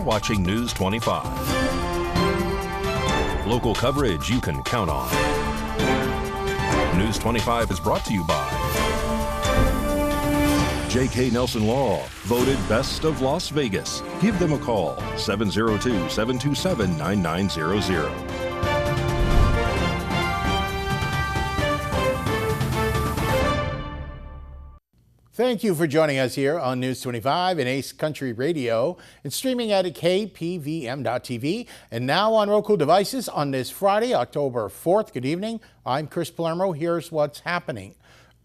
watching News 25. Local coverage you can count on. News 25 is brought to you by J.K. Nelson Law, voted Best of Las Vegas. Give them a call, 702-727-9900. Thank you for joining us here on News 25 and Ace Country Radio and streaming at KPVM.TV and now on Roku devices on this Friday, October 4th. Good evening. I'm Chris Palermo. Here's what's happening.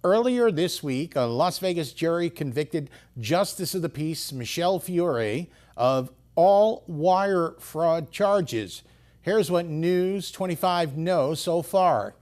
Earlier this week, a Las Vegas jury convicted Justice of the Peace Michelle Fiore of all wire fraud charges. Here's what News 25 knows so far.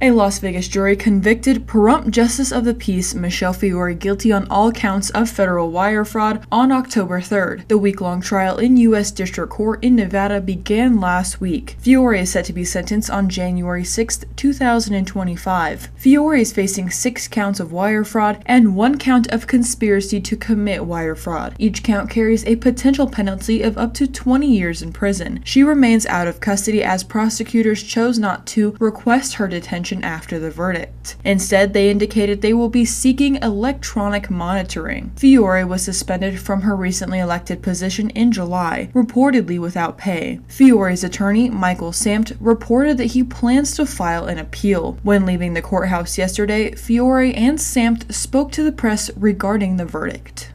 A Las Vegas jury convicted Pahrump Justice of the Peace Michelle Fiore guilty on all counts of federal wire fraud on October 3rd. The week-long trial in U.S. District Court in Nevada began last week. Fiore is set to be sentenced on January 6, 2025. Fiore is facing 6 counts of wire fraud and 1 count of conspiracy to commit wire fraud. Each count carries a potential penalty of up to 20 years in prison. She remains out of custody as prosecutors chose not to request her detention after the verdict. Instead, they indicated they will be seeking electronic monitoring. Fiore was suspended from her recently elected position in July, reportedly without pay. Fiore's attorney, Michael Samt, reported that he plans to file an appeal. When leaving the courthouse yesterday, Fiore and Samt spoke to the press regarding the verdict.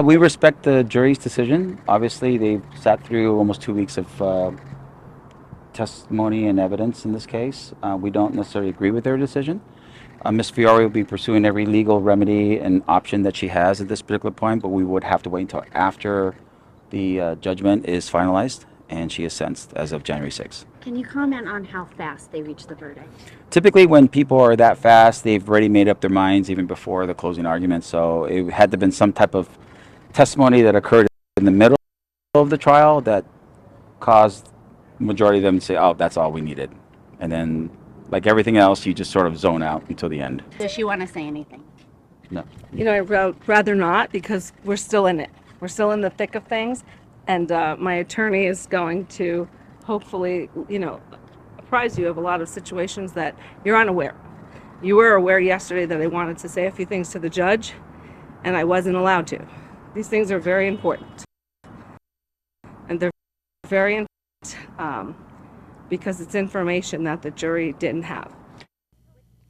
We respect the jury's decision. Obviously, they've sat through almost 2 weeks of testimony and evidence in this case. We don't necessarily agree with their decision. Ms. Fiore will be pursuing every legal remedy and option that she has at this particular point, but we would have to wait until after the judgment is finalized and she is sentenced as of January 6th. Can you comment on how fast they reach the verdict? Typically when people are that fast, they've already made up their minds even before the closing argument, so it had to have been some type of testimony that occurred in the middle of the trial that caused majority of them say, oh, that's all we needed. And then, like everything else, you just sort of zone out until the end. Does she want to say anything? No. You know, I'd rather not, because we're still in it. We're still in the thick of things. And my attorney is going to hopefully, apprise you of a lot of situations that you're unaware. You were aware yesterday that I wanted to say a few things to the judge, and I wasn't allowed to. These things are very important. And they're very important. Because it's information that the jury didn't have.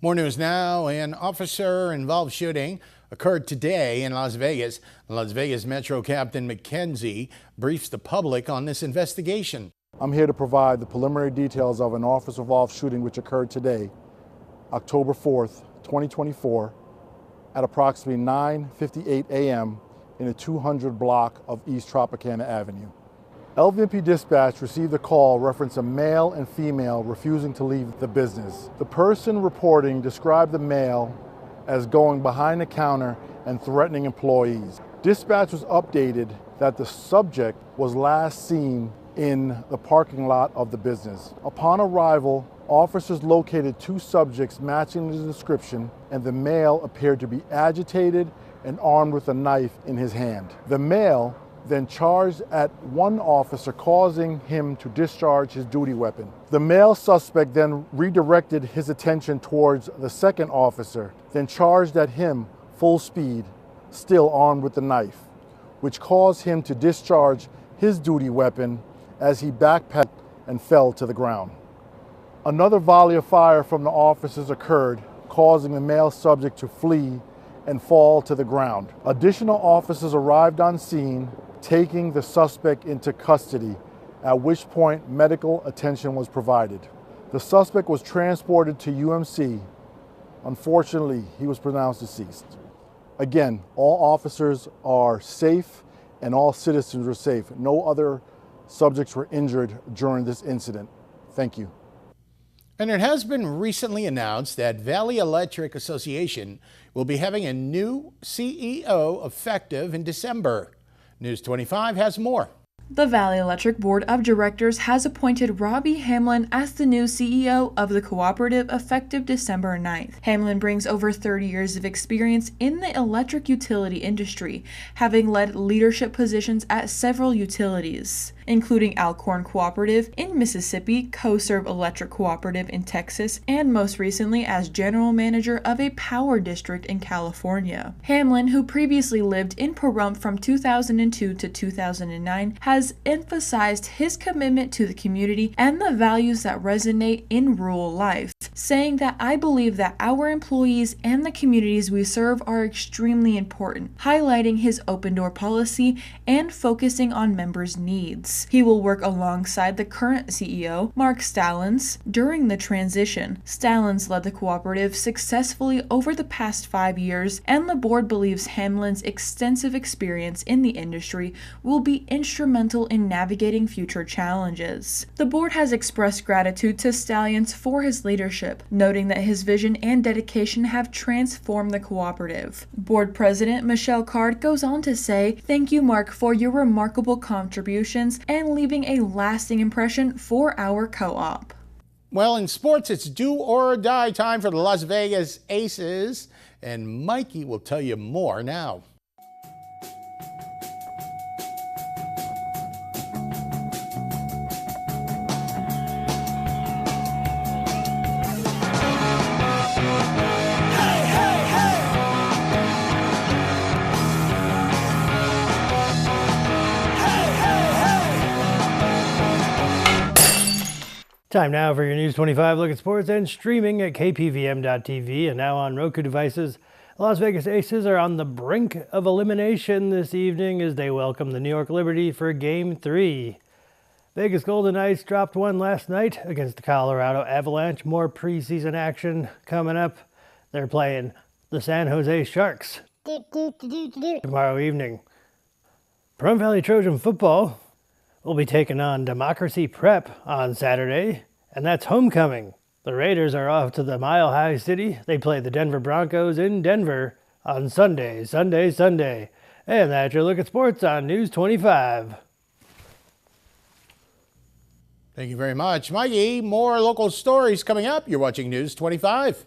More news now. An officer-involved shooting occurred today in Las Vegas. Las Vegas Metro Captain McKenzie briefs the public on this investigation. I'm here to provide the preliminary details of an officer-involved shooting which occurred today, October 4th, 2024, at approximately 9:58 a.m. in the 200 block of East Tropicana Avenue. LVMP dispatch received a call referencing a male and female refusing to leave the business. The person reporting described the male as going behind the counter and threatening employees. Dispatch was updated that the subject was last seen in the parking lot of the business. Upon arrival, officers located 2 subjects matching the description, and the male appeared to be agitated and armed with a knife in his hand. The male then charged at one officer, causing him to discharge his duty weapon. The male suspect then redirected his attention towards the second officer, then charged at him full speed, still armed with the knife, which caused him to discharge his duty weapon as he backpedaled and fell to the ground. Another volley of fire from the officers occurred, causing the male subject to flee and fall to the ground. Additional officers arrived on scene, taking the suspect into custody, at which point medical attention was provided. The suspect was transported to UMC. Unfortunately, he was pronounced deceased. Again, all officers are safe and all citizens are safe. No other subjects were injured during this incident. Thank you. And it has been recently announced that Valley Electric Association will be having a new CEO effective in December. News 25 has more. The Valley Electric Board of Directors has appointed Robbie Hamlin as the new CEO of the cooperative effective December 9th. Hamlin brings over 30 years of experience in the electric utility industry, having led leadership positions at several utilities, including Alcorn Cooperative in Mississippi, CoServe Electric Cooperative in Texas, and most recently as general manager of a power district in California. Hamlin, who previously lived in Pahrump from 2002 to 2009, has emphasized his commitment to the community and the values that resonate in rural life, saying that "I believe that our employees and the communities we serve are extremely important," highlighting his open door policy and focusing on members' needs. He will work alongside the current CEO, Mark Stallings, during the transition. Stallings led the cooperative successfully over the past 5 years, and the board believes Hamlin's extensive experience in the industry will be instrumental in navigating future challenges. The board has expressed gratitude to Stallings for his leadership, noting that his vision and dedication have transformed the cooperative. Board President Michelle Card goes on to say, "Thank you, Mark, for your remarkable contributions and leaving a lasting impression for our co-op." Well, in sports, it's do or die time for the Las Vegas Aces, and Mikey will tell you more now. Time now for your News 25 look at sports and streaming at KPVM.TV and now on Roku devices. Las Vegas Aces are on the brink of elimination this evening as they welcome the New York Liberty for Game 3. Vegas Golden Knights dropped one last night against the Colorado Avalanche. More preseason action coming up. They're playing the San Jose Sharks tomorrow evening. Pahrump Valley Trojan football will be taking on Democracy Prep on Saturday, and that's homecoming. The Raiders are off to the Mile High City. They play the Denver Broncos in Denver on Sunday. And that's your look at sports on News 25. Thank you very much, Mikey. More local stories coming up. You're watching News 25.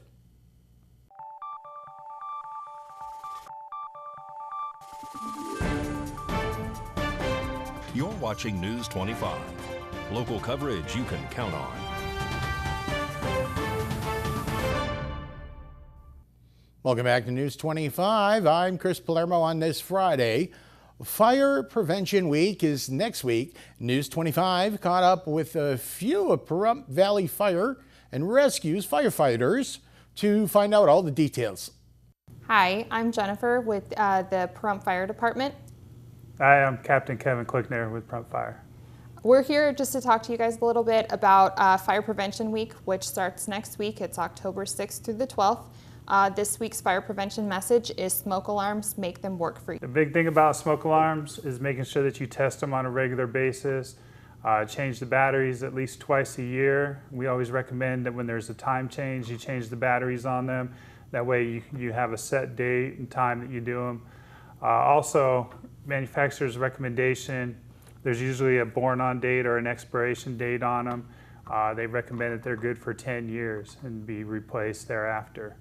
You're watching News 25. Local coverage you can count on. Welcome back to News 25. I'm Chris Palermo on this Friday. Fire Prevention Week is next week. News 25 caught up with a few of Pahrump Valley Fire and Rescue's firefighters to find out all the details. Hi, I'm Jennifer with the Pahrump Fire Department. Hi, I'm Captain Kevin Klickner with Pahrump Fire. We're here just to talk to you guys a little bit about Fire Prevention Week, which starts next week. It's October 6th through the 12th. This week's fire prevention message is smoke alarms, make them work for you. The big thing about smoke alarms is making sure that you test them on a regular basis. Change the batteries at least twice a year. We always recommend that when there's a time change, you change the batteries on them. That way you have a set date and time that you do them. Also, manufacturer's recommendation, there's usually a born on date or an expiration date on them. They recommend that they're good for 10 years and be replaced thereafter.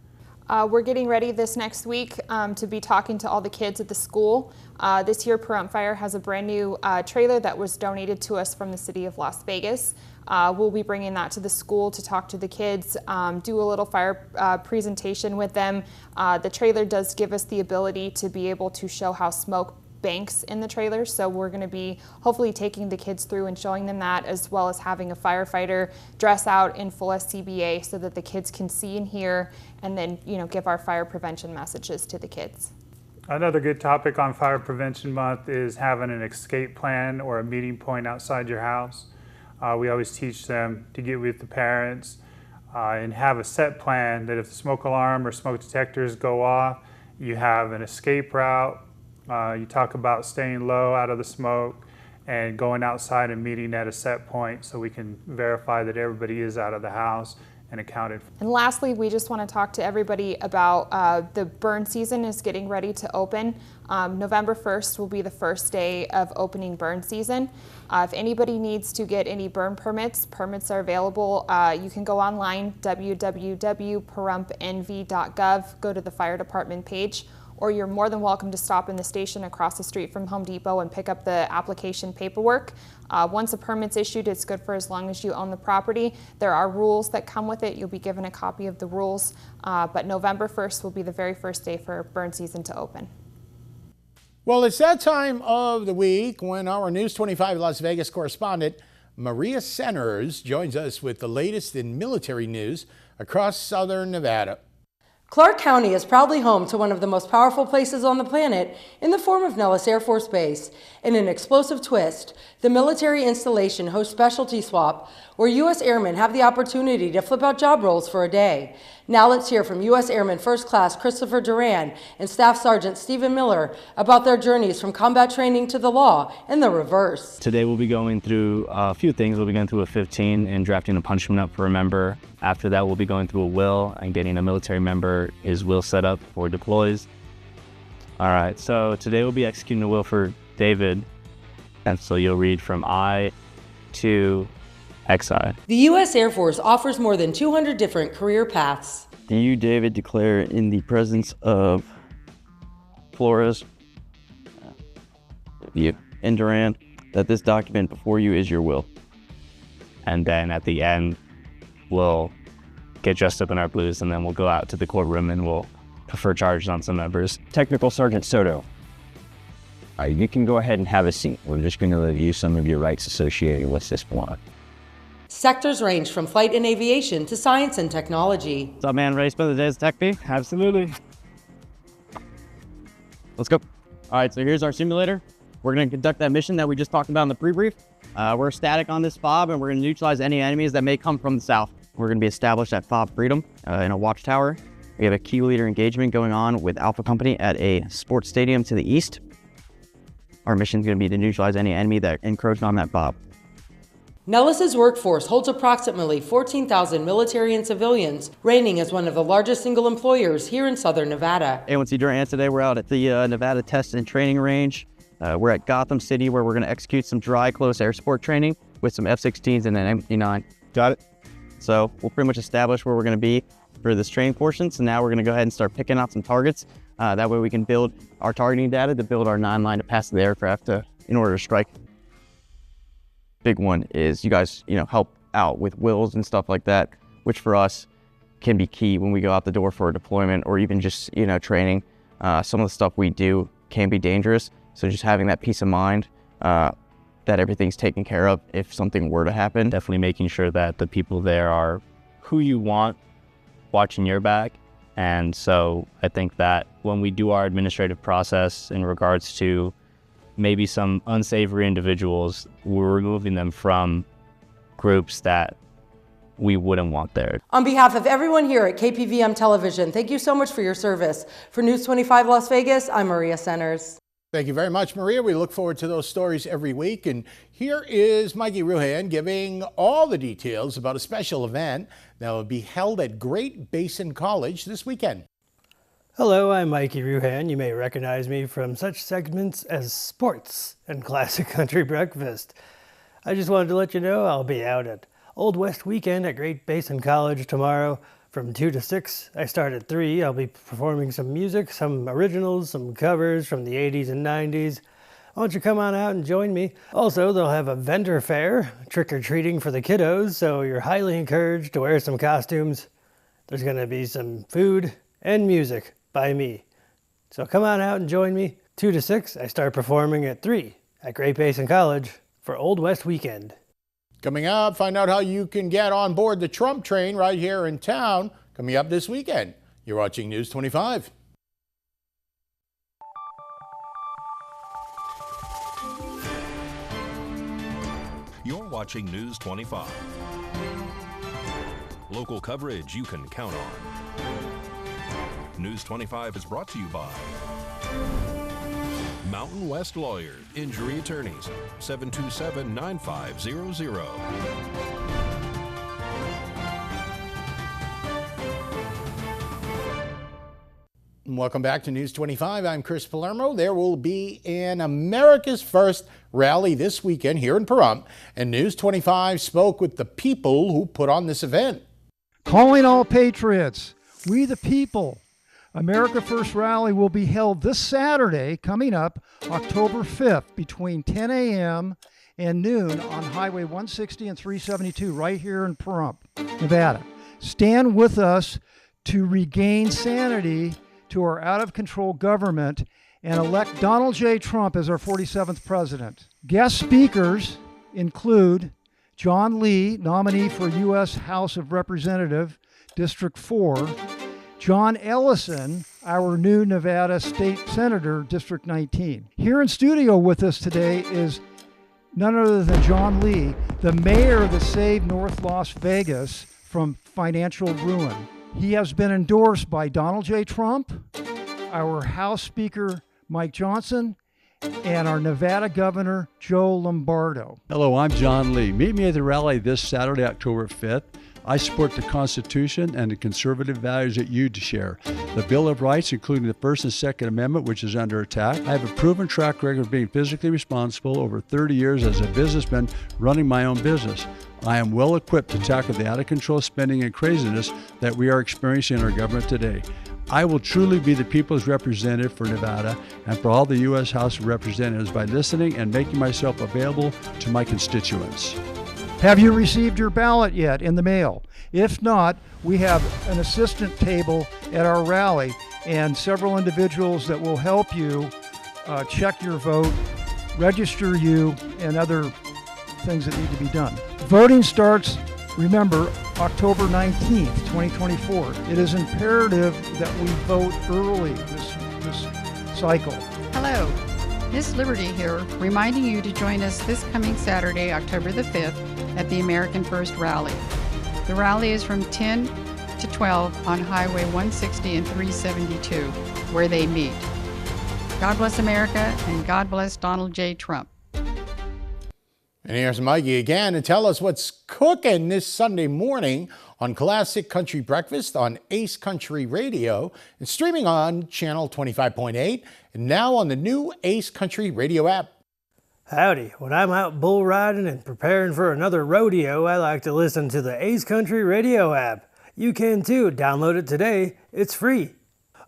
We're getting ready this next week to be talking to all the kids at the school. This year, Pahrump Fire has a brand new trailer that was donated to us from the city of Las Vegas. We'll be bringing that to the school to talk to the kids, do a little fire presentation with them. The trailer does give us the ability to be able to show how smoke banks in the trailer, so we're going to be hopefully taking the kids through and showing them that, as well as having a firefighter dress out in full SCBA so that the kids can see and hear, and then give our fire prevention messages to the kids. Another good topic on Fire Prevention Month is having an escape plan or a meeting point outside your house. We always teach them to get with the parents and have a set plan that if the smoke alarm or smoke detectors go off, you have an escape route. You talk about staying low out of the smoke and going outside and meeting at a set point so we can verify that everybody is out of the house and accounted for. And lastly, we just want to talk to everybody about the burn season is getting ready to open. November 1st will be the first day of opening burn season. If anybody needs to get any burn permits, permits are available. You can go online, www.pahrumpnv.gov, go to the fire department page, or you're more than welcome to stop in the station across the street from Home Depot and pick up the application paperwork. Once a permit's issued, it's good for as long as you own the property. There are rules that come with it. You'll be given a copy of the rules, but November 1st will be the very first day for burn season to open. Well, it's that time of the week when our News 25 Las Vegas correspondent Maria Centers joins us with the latest in military news across southern Nevada. Clark County is proudly home to one of the most powerful places on the planet in the form of Nellis Air Force Base. In an explosive twist, the military installation hosts Specialty Swap, where U.S. airmen have the opportunity to flip out job roles for a day. Now let's hear from U.S. Airman First Class Christopher Duran and Staff Sergeant Stephen Miller about their journeys from combat training to the law and the reverse. Today we'll be going through a few things. We'll be going through a 15 and drafting a punishment up for a member. After that, we'll be going through a will and getting a military member his will set up for deploys. All right, so today we'll be executing a will for David. And so you'll read from I to XI. The U.S. Air Force offers more than 200 different career paths. Do you, David, declare in the presence of Flores and Duran that this document before you is your will? And then at the end, we'll get dressed up in our blues and then we'll go out to the courtroom and we'll prefer charges on some members. Technical Sergeant Soto, you can go ahead and have a seat. We're just going to review some of your rights associated with this block. Sectors range from flight and aviation to science and technology. What's up, man? Ready to spend the day as Tech B? Absolutely. Let's go. All right, so here's our simulator. We're going to conduct that mission that we just talked about in the pre-brief. We're static on this fob, and we're going to neutralize any enemies that may come from the south. We're going to be established at Fob Freedom in a watchtower. We have a key leader engagement going on with Alpha Company at a sports stadium to the east. Our mission is going to be to neutralize any enemy that encroached on that fob. Nellis's workforce holds approximately 14,000 military and civilians, reigning as one of the largest single employers here in southern Nevada. A1C Duran, today we're out at the Nevada Test and Training Range. We're at Gotham City, where we're going to execute some dry, close air support training with some F-16s and an MQ-9. Got it. So we'll pretty much establish where we're going to be for this training portion. So now we're going to go ahead and start picking out some targets. That way we can build our targeting data to build our 9-line to pass the aircraft in order to strike. Big one is you guys, help out with wills and stuff like that, which for us can be key when we go out the door for a deployment or even just, training. Some of the stuff we do can be dangerous. So just having that peace of mind that everything's taken care of if something were to happen. Definitely making sure that the people there are who you want watching your back. And so I think that when we do our administrative process in regards to maybe some unsavory individuals, we're removing them from groups that we wouldn't want there. On behalf of everyone here at KPVM Television, thank you so much for your service. For News 25 Las Vegas, I'm Maria Centers. Thank you very much, Maria. We look forward to those stories every week. And here is Mikey Ruhan giving all the details about a special event that will be held at Great Basin College this weekend. Hello, I'm Mikey Ruhan. You may recognize me from such segments as sports and classic country breakfast. I just wanted to let you know I'll be out at Old West Weekend at Great Basin College tomorrow from 2 to 6. I start at 3. I'll be performing some music, some originals, some covers from the 80s and 90s. Why don't you come on out and join me? Also, they'll have a vendor fair, trick-or-treating for the kiddos, so you're highly encouraged to wear some costumes. There's going to be some food and music by me. So come on out and join me. 2 to 6, I start performing at 3 at Great Basin College for Old West Weekend. Coming up, find out how you can get on board the Trump train right here in town. Coming up this weekend. You're watching News 25. You're watching News 25. Local coverage you can count on. News 25 is brought to you by Mountain West Lawyer, Injury Attorneys, 727-9500. Welcome back to News 25. I'm Chris Palermo. There will be an America's First rally this weekend here in Pahrump, and News 25 spoke with the people who put on this event. Calling all patriots, we the people. America First Rally will be held this Saturday, coming up October 5th, between 10 a.m. and noon on Highway 160 and 372 right here in Pahrump, Nevada. Stand with us to regain sanity to our out-of-control government and elect Donald J. Trump as our 47th president. Guest speakers include John Lee, nominee for U.S. House of Representative, District 4, John Ellison, our new Nevada State Senator, District 19. Here in studio with us today is none other than John Lee, the mayor that saved North Las Vegas from financial ruin. He has been endorsed by Donald J. Trump, our House Speaker Mike Johnson, and our Nevada Governor Joe Lombardo. Hello, I'm John Lee. Meet me at the rally this Saturday, October 5th. I support the Constitution and the conservative values that you share. The Bill of Rights, including the First and Second Amendment, which is under attack. I have a proven track record of being physically responsible over 30 years as a businessman running my own business. I am well equipped to tackle the out-of-control spending and craziness that we are experiencing in our government today. I will truly be the people's representative for Nevada and for all the U.S. House of Representatives by listening and making myself available to my constituents. Have you received your ballot yet in the mail? If not, we have an assistant table at our rally and several individuals that will help you check your vote, register you, and other things that need to be done. Voting starts, remember, October 19th, 2024. It is imperative that we vote early this cycle. Hello, Miss Liberty here, reminding you to join us this coming Saturday, October the 5th, at the American First Rally. The rally is from 10 to 12 on Highway 160 and 372, where they meet. God bless America, and God bless Donald J. Trump. And here's Mikey again to tell us what's cooking this Sunday morning on Classic Country Breakfast on Ace Country Radio and streaming on Channel 25.8 and now on the new Ace Country Radio app. Howdy. When I'm out bull riding and preparing for another rodeo, I like to listen to the Ace Country Radio app. You can too. Download it today. It's free.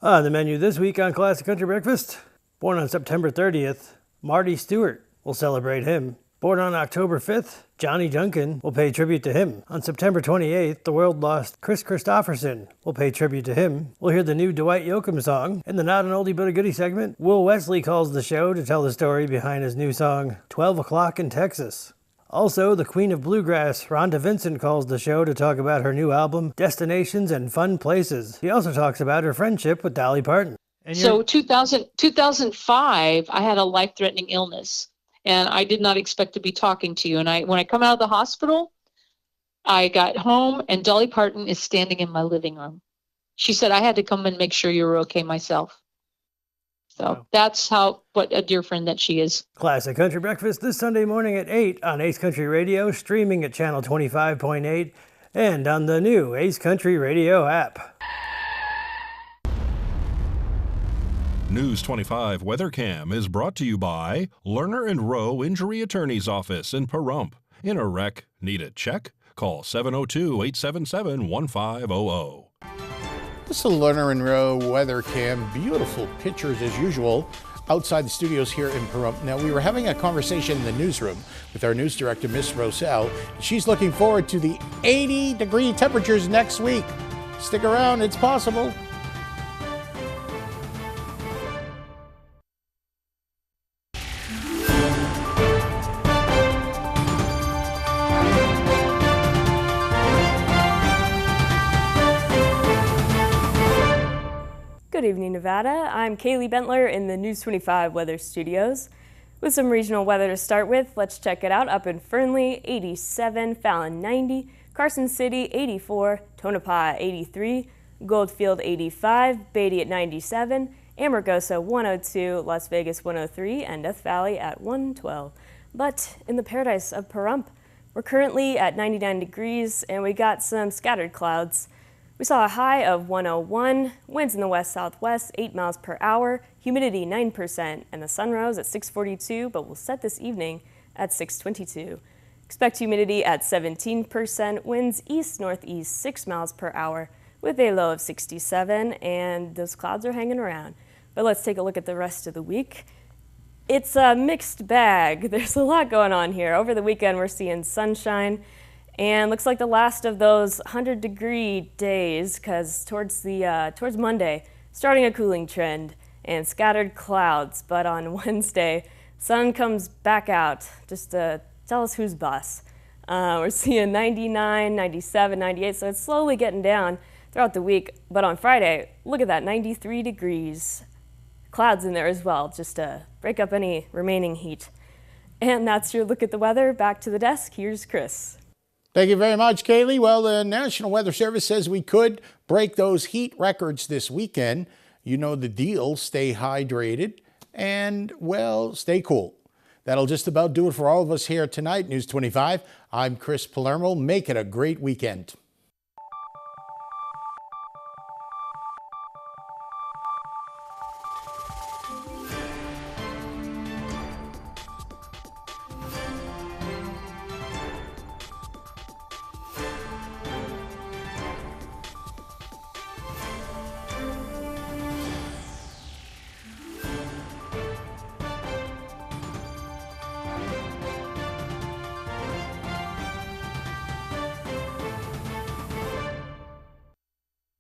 On the menu this week on Classic Country Breakfast, born on September 30th, Marty Stewart. We'll celebrate him. Born on October 5th, Johnny Duncan. Will pay tribute to him. On September 28th, the world lost Chris Christopherson. We'll pay tribute to him. We'll hear the new Dwight Yoakam song. In the Not an Oldie But a Goodie segment, Will Wesley calls the show to tell the story behind his new song, 12 O'Clock in Texas. Also, the Queen of Bluegrass, Rhonda Vincent, calls the show to talk about her new album, Destinations and Fun Places. She also talks about her friendship with Dolly Parton. So 2005, I had a life-threatening illness. And I did not expect to be talking to you. And when I come out of the hospital, I got home and Dolly Parton is standing in my living room. She said, I had to come and make sure you were okay myself. So that's what a dear friend that she is. Classic Country Breakfast this Sunday morning at 8 on Ace Country Radio, streaming at Channel 25.8 and on the new Ace Country Radio app. News 25 Weather Cam is brought to you by Lerner and Rowe Injury Attorney's Office in Pahrump. In a wreck, need a check? Call 702-877-1500. This is Lerner and Rowe Weather Cam. Beautiful pictures as usual outside the studios here in Pahrump. Now, we were having a conversation in the newsroom with our news director, Miss Roselle. She's looking forward to the 80-degree temperatures next week. Stick around, it's possible. Good evening, Nevada. I'm Kaylee Bentler in the News 25 Weather Studios. With some regional weather to start with, let's check it out. Up in Fernley, 87, Fallon, 90, Carson City, 84, Tonopah, 83, Goldfield, 85, Beatty at 97, Amargosa, 102, Las Vegas, 103, and Death Valley at 112. But in the paradise of Pahrump, we're currently at 99 degrees, and we got some scattered clouds. We saw a high of 101, winds in the west-southwest 8 miles per hour, humidity 9%, and the sun rose at 6:42, but will set this evening at 6:22. Expect humidity at 17%, winds east-northeast 6 miles per hour, with a low of 67, and those clouds are hanging around. But let's take a look at the rest of the week. It's a mixed bag. There's a lot going on here. Over the weekend, we're seeing sunshine, and looks like the last of those 100-degree days, because towards Monday, starting a cooling trend and scattered clouds. But on Wednesday, sun comes back out just to tell us who's boss. We're seeing 99, 97, 98, so it's slowly getting down throughout the week. But on Friday, look at that, 93 degrees. Clouds in there as well, just to break up any remaining heat. And that's your look at the weather. Back to the desk, here's Chris. Thank you very much, Kaylee. Well, the National Weather Service says we could break those heat records this weekend. You know the deal. Stay hydrated and, well, stay cool. That'll just about do it for all of us here tonight. News 25. I'm Chris Palermo. Make it a great weekend.